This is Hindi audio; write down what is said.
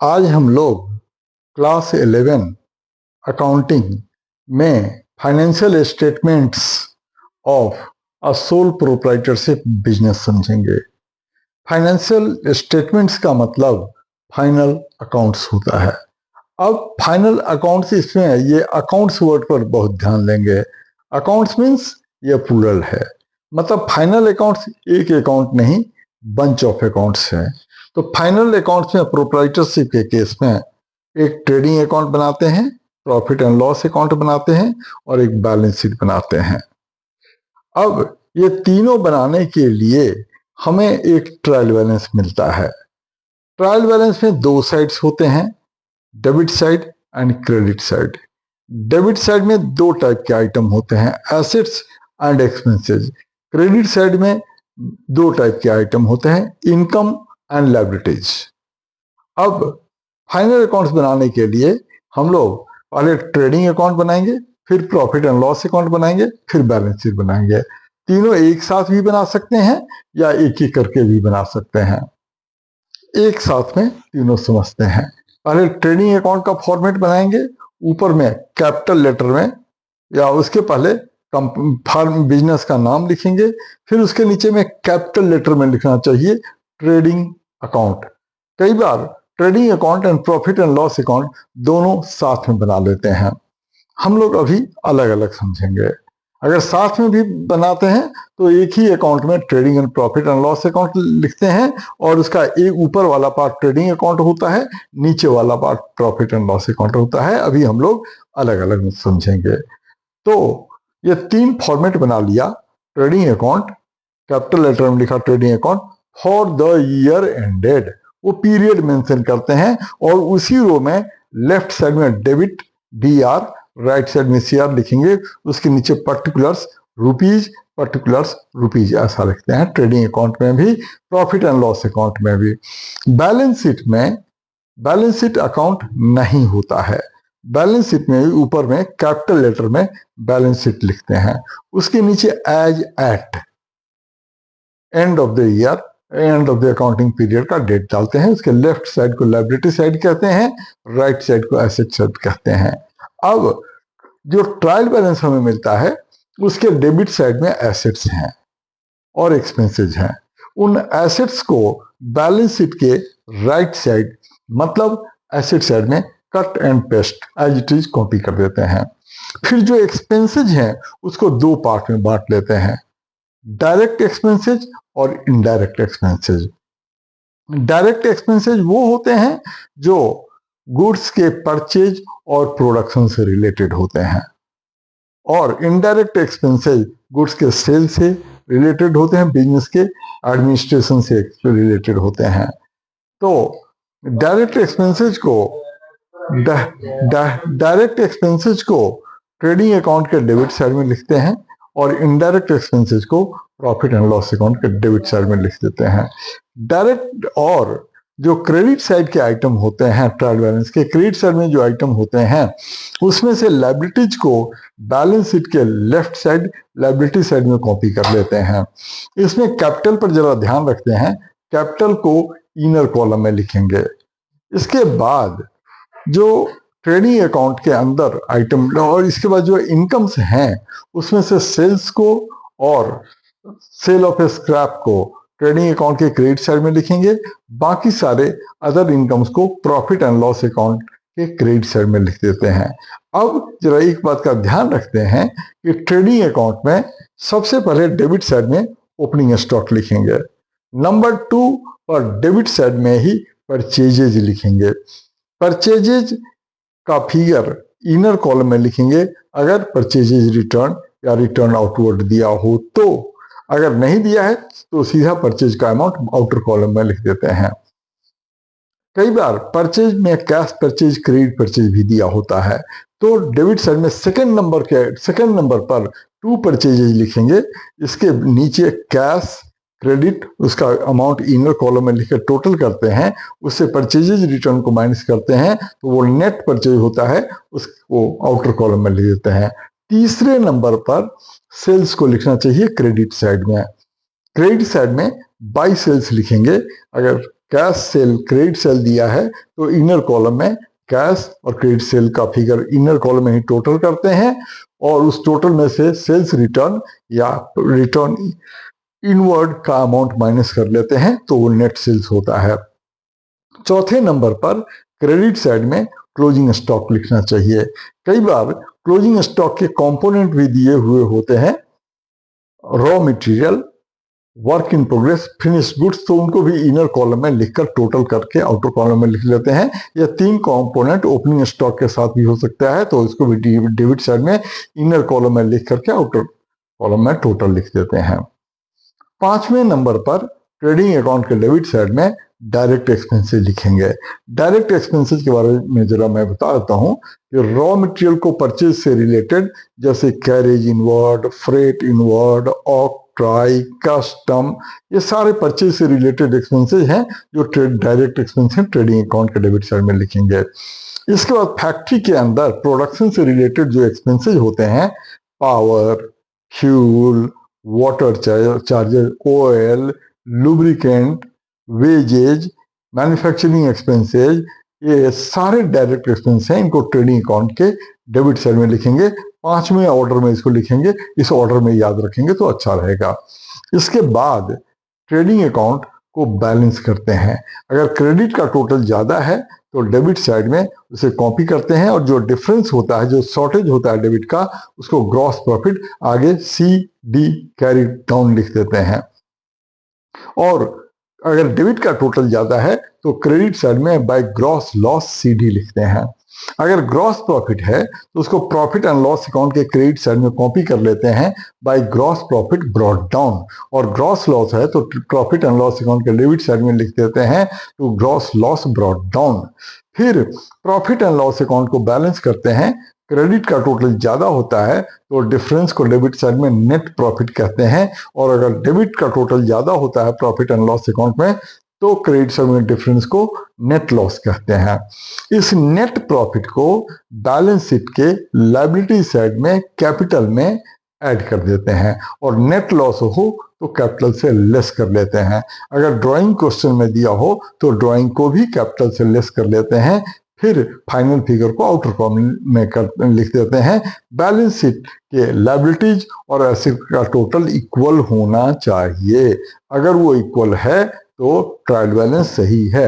आज हम लोग क्लास 11 अकाउंटिंग में financial statements of a sole proprietorship business समझेंगे। फाइनेंशियल स्टेटमेंट्स का मतलब फाइनल अकाउंट्स होता है। अब फाइनल अकाउंट्स इसमें ये अकाउंट्स वर्ड पर बहुत ध्यान देंगे। अकाउंट्स मीन्स ये प्लूरल है, मतलब फाइनल अकाउंट्स एक अकाउंट नहीं, बंच ऑफ अकाउंट्स है। तो फाइनल अकाउंट्स में प्रोप्राइटरशिप के केस में एक ट्रेडिंग अकाउंट बनाते हैं, प्रॉफिट एंड लॉस अकाउंट बनाते हैं और एक बैलेंस शीट बनाते हैं। अब ये तीनों बनाने के लिए हमें एक ट्रायल बैलेंस मिलता है। ट्रायल बैलेंस में दो साइड्स होते हैं, debit side and credit side. Debit side में दो टाइप के आइटम होते हैं, assets and expenses. Credit side में दो टाइप के आइटम होते हैं, इनकम एंड लायबिलिटीज। अब फाइनल अकाउंट्स बनाने के लिए हम लोग पहले ट्रेडिंग अकाउंट बनाएंगे, फिर प्रॉफिट एंड लॉस अकाउंट बनाएंगे, फिर बैलेंस शीट बनाएंगे। तीनों एक साथ भी बना सकते हैं या एक एक करके भी बना सकते हैं। एक साथ में तीनों समझते हैं। पहले ट्रेडिंग अकाउंट का फॉर्मेट बनाएंगे, ऊपर में कैपिटल लेटर में या उसके पहले फार्म बिजनेस का नाम लिखेंगे, फिर उसके नीचे में कैपिटल लेटर में लिखना चाहिए ट्रेडिंग अकाउंट। कई बार trading account and profit and loss account दोनों साथ में बना लेते हैं। हम लोग अभी अलग अलग समझेंगे। अगर साथ में भी बनाते हैं तो एक ही अकाउंट में trading and profit and loss account लिखते हैं और उसका एक ऊपर वाला पार्ट ट्रेडिंग अकाउंट होता है, नीचे वाला part profit and loss account होता है। अभी हम लोग अलग अलग समझेंगे। तो ये तीन फॉर्मेट बना लिया, ट्रेडिंग अकाउंट, कैपिटल लेटर में लिखा trading account for the year ended, वो पीरियड मेंशन करते हैं और उसी रो में लेफ्ट साइड में डेबिट DR, राइट साइड में CR लिखेंगे, उसके नीचे पर्टिकुलर्स रुपीज, पर्टिकुलर्स रुपीज ऐसा लिखते हैं। ट्रेडिंग अकाउंट में भी, प्रॉफिट एंड लॉस अकाउंट में भी। बैलेंस शीट में बैलेंस शीट अकाउंट नहीं होता है। बैलेंस शीट में ऊपर में कैपिटल लेटर में बैलेंस शीट लिखते हैं, उसके नीचे as at end of the year, end of the accounting period का डेट डालते हैं। उसके लेफ्ट साइड को लायबिलिटी साइड कहते हैं, राइट साइड को एसेट साइड कहते हैं। अब जो ट्रायल बैलेंस हमें मिलता है उसके डेबिट साइड में एसेट्स हैं और एक्सपेंसेस हैं। उन एसेट्स को बैलेंस शीट के राइट साइड, मतलब एसेट साइड में cut and paste as it is copy कर देते हैं। फिर जो एक्सपेंसेस हैं उसको दो पार्ट में बांट लेते हैं, डायरेक्ट एक्सपेंसेस और इनडायरेक्ट एक्सपेंसेस। डायरेक्ट एक्सपेंसेस वो होते हैं जो गुड्स के परचेज और प्रोडक्शन से रिलेटेड होते हैं, और इनडायरेक्ट एक्सपेंसेस गुड्स के सेल से रिलेटेड होते हैं, बिजनेस के एडमिनिस्ट्रेशन से रिलेटेड होते हैं। तो डायरेक्ट एक्सपेंसेस को डायरेक्ट एक्सपेंसेस को ट्रेडिंग अकाउंट के डेबिट साइड में लिखते हैं और इनडायरेक्ट एक्सपेंसेस को प्रॉफिट एंड लॉस अकाउंट के डेबिट साइड में लिख देते हैं। डायरेक्ट और जो क्रेडिट साइड के आइटम होते हैं, ट्रायल बैलेंस के क्रेडिट साइड में जो आइटम होते हैं उसमें से लायबिलिटीज को बैलेंस शीट के लेफ्ट साइड लायबिलिटी साइड में कॉपी कर लेते हैं। इसमें कैपिटल पर जरा ध्यान रखते हैं, कैपिटल को इनर कॉलम में लिखेंगे। इसके बाद जो ट्रेडिंग अकाउंट के अंदर आइटम और इसके बाद जो इनकम्स हैं उसमें से सेल्स को और सेल ऑफ स्क्रैप को ट्रेडिंग अकाउंट के क्रेडिट साइड में लिखेंगे, बाकी सारे अदर इनकम्स को प्रॉफिट एंड लॉस अकाउंट के क्रेडिट साइड में लिख देते हैं। अब जरा एक बात का ध्यान रखते हैं कि ट्रेडिंग अकाउंट में सबसे पहले डेबिट साइड में ओपनिंग स्टॉक लिखेंगे, नंबर 2 पर डेबिट साइड में ही परचेजेज लिखेंगे। परचेजेज का फिगर इनर कॉलम में लिखेंगे अगर परचेजेज रिटर्न या रिटर्न आउटवर्ड दिया हो तो, अगर नहीं दिया है तो सीधा परचेज का अमाउंट आउटर कॉलम में लिख देते हैं। कई बार परचेज में कैश परचेज, क्रेडिट परचेज भी दिया होता है, तो डेबिट साइड में सेकंड नंबर पर 2 परचेजेज लिखेंगे, इसके नीचे कैश, क्रेडिट, उसका अमाउंट इनर कॉलम में लिखकर टोटल करते हैं, उससे परचेजेज रिटर्न को माइनस करते हैं तो वो नेट परचेज होता है, उसको आउटर कॉलम में लिख देते हैं। तीसरे नंबर पर सेल्स को लिखना चाहिए क्रेडिट साइड में। क्रेडिट साइड में बाई सेल्स लिखेंगे, अगर कैश सेल क्रेडिट सेल दिया है तो इनर कॉलम में कैश और क्रेडिट सेल का फिगर इनर कॉलम में ही टोटल करते हैं और उस टोटल में से सेल्स रिटर्न या रिटर्न इनवर्ड का अमाउंट माइनस कर लेते हैं तो वो नेट सेल्स होता है। चौथे नंबर पर क्रेडिट साइड में क्लोजिंग स्टॉक लिखना चाहिए। कई बार क्लोजिंग स्टॉक के कंपोनेंट भी दिए हुए होते हैं, raw material, work in progress, finish goods, तो उनको भी इनर कॉलम में लिखकर टोटल करके आउटर कॉलम में लिख लेते हैं। या 3 कंपोनेंट ओपनिंग स्टॉक के साथ भी हो सकता है तो इसको भी डेबिट साइड में इनर कॉलम में लिख करके आउटर कॉलम में टोटल लिख देते हैं। 5वें नंबर पर ट्रेडिंग अकाउंट के डेबिट साइड में डायरेक्ट एक्सपेंसेस लिखेंगे। डायरेक्ट एक्सपेंसेस के बारे में जरा मैं बता देता हूं कि रॉ मटेरियल को परचेज से रिलेटेड जैसे carriage inward, freight inward, octroi, custom, ये सारे परचेज से रिलेटेड एक्सपेंसेस हैं जो डायरेक्ट एक्सपेंस हैं, ट्रेडिंग अकाउंट के डेबिट साइड में लिखेंगे। इसके बाद फैक्ट्री के अंदर प्रोडक्शन से रिलेटेड जो एक्सपेंसेस होते हैं, power, fuel, water charges, oil, lubricant, wages, manufacturing expenses, ये सारे डायरेक्ट एक्सपेंस हैं, इनको ट्रेडिंग अकाउंट के डेबिट साइड में लिखेंगे। 5वें ऑर्डर में इसको लिखेंगे, इस ऑर्डर में याद रखेंगे तो अच्छा रहेगा। इसके बाद ट्रेडिंग अकाउंट को बैलेंस करते हैं। अगर क्रेडिट का टोटल ज्यादा है तो डेबिट साइड में उसे कॉपी करते हैं और जो डिफरेंस होता है, जो शॉर्टेज होता है डेबिट का, उसको ग्रॉस प्रॉफिट आगे CD कैरी डाउन लिख देते हैं। और अगर डेबिट का टोटल ज्यादा है तो क्रेडिट साइड में बाय ग्रॉस लॉस CD लिखते हैं। अगर ग्रॉस प्रॉफिट है तो उसको प्रॉफिट एंड लॉस अकाउंट के क्रेडिट साइड में कॉपी कर लेते हैं by gross profit brought down. और ग्रॉस लॉस है तो प्रॉफिट एंड लॉस अकाउंट के डेबिट साइड में लिख देते हैं तो ग्रॉस लॉस ब्रॉट डाउन। फिर प्रॉफिट एंड लॉस अकाउंट को बैलेंस करते हैं। क्रेडिट का टोटल ज्यादा होता है तो डिफरेंस को डेबिट साइड में नेट प्रॉफिट कहते हैं, और अगर डेबिट का टोटल ज्यादा होता है प्रॉफिट एंड लॉस अकाउंट में तो क्रेडिट साइड में डिफरेंस को नेट लॉस कहते हैं। इस नेट प्रॉफिट को बैलेंस शीट के लायबिलिटी साइड में कैपिटल में ऐड कर देते हैं और नेट लॉस हो तो कैपिटल से लेस कर लेते हैं। अगर ड्राइंग क्वेश्चन में दिया हो तो ड्राइंग को भी कैपिटल से लेस कर लेते हैं। फिर फाइनल फिगर को आउटर कॉलम में लिख देते हैं। बैलेंस शीट के लायबिलिटीज और एसेट का टोटल इक्वल होना चाहिए। अगर वो इक्वल है तो ट्रायल बैलेंस सही है।